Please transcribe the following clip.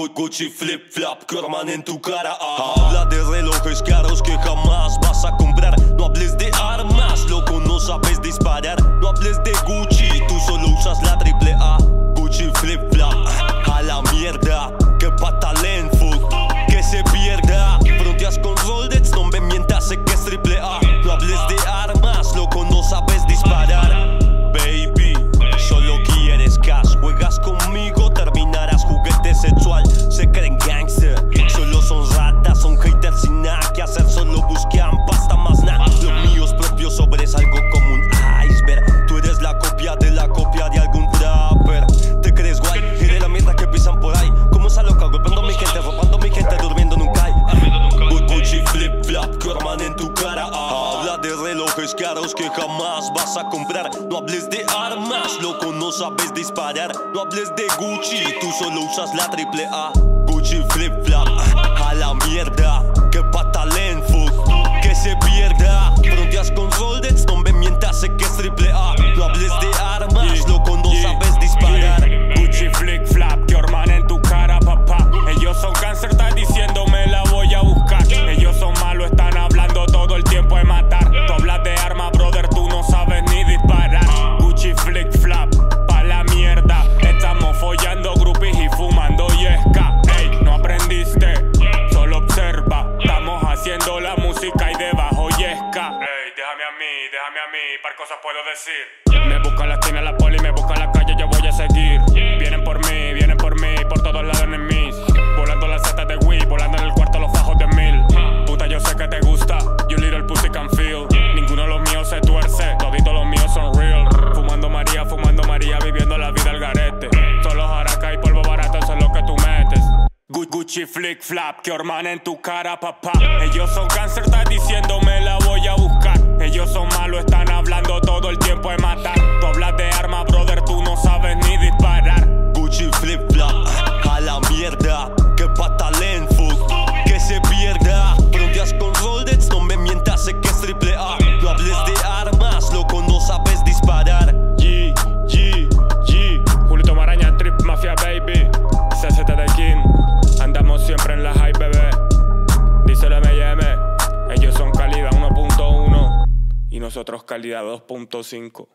Gucci flip flap, Corman en tu cara. Habla de relojes caros que jamás vas a comprar. No hables de armas, loco, no sabes disparar. No hables de Gucci, tú solo usas la triple A. Gucci flip flap, a la mierda. Que pa' talent, fuck, que se pierda. Fronteas con Rolex, no me mientas, sé que es triple A. No hables de armas, loco, no sabes disparar. Baby, solo quieres cash. Juegas conmigo, terminarás juguete sexual. Se creen gangster, solo son ratas. Son haters sin nada que hacer, solo buscan pasta más nada. Lo mío es propio, sobresalgo como un iceberg. Tú eres la copia de algún rapper. Te crees guay, eres la mierda que pisan por ahí. Como esa loca, golpeando mi gente, robando mi gente, durmiendo nunca hay. Gucci flip flap, Corman en tu cara. Habla de relojes caros que jamás vas a comprar. No hables de armas, loco, no sabes disparar. No hables de Gucci, tú solo usas la triple A. Gucci flip flap, a la mierda. Que pa' talent, fuck, que se pierda. Fronteas con Rolex, no me mientas, sé que es triple A. No hables de armas, loco, no sabes disparar. Gucci flip flap, Corman en tu cara, papá. Ellos son cáncer, estás diciéndome la voy a buscar. Ellos son malos, están hablando todo el tiempo de matar. Tú hablas de arma, brother, tú no sabes ni disparar. Gucci flip flap, pa' la mierda. Estamos follando groupies y fumando yesca. Ey, no aprendiste, solo observa. Estamos haciendo la música y debajo yesca. Ey, déjame a mí, par cosas puedo decir. Me buscan la esquina, la poli, me buscan la calle, yo voy a seguir. Vienen por mí, por todos lados enemies. Volando las setas de Wii, volando en el cuarto los fajos de 1000. Puta, yo sé que te gusta, you little pussy can feel. Ninguno de los míos se tuerce, toditos los míos son real. Fumando María, viviendo la vida al garete. Solo jaraca y polvo barato, eso es lo que tú metes. Gucci flick flap, Corman en tu cara, papá. Ellos son cáncer, estás diciéndome la voy a buscar. Ellos son malos, están hablando todo el tiempo de matar. Tú hablas de arma, brother, tú no sabes ni disparar. Gucci flip flap, a la mierda. Que pa' talent, fuck, que se pierda. Fronteas con Rolex, no me mientas, sé que es triple A. No hables de armas, loco, no sabes disparar. Julito Maraña, Trip Mafia, baby. CZ de King, andamos siempre en la high, bebé. Díselo M&M, ellos son calidad 1.1 y nosotros calidad 2.5.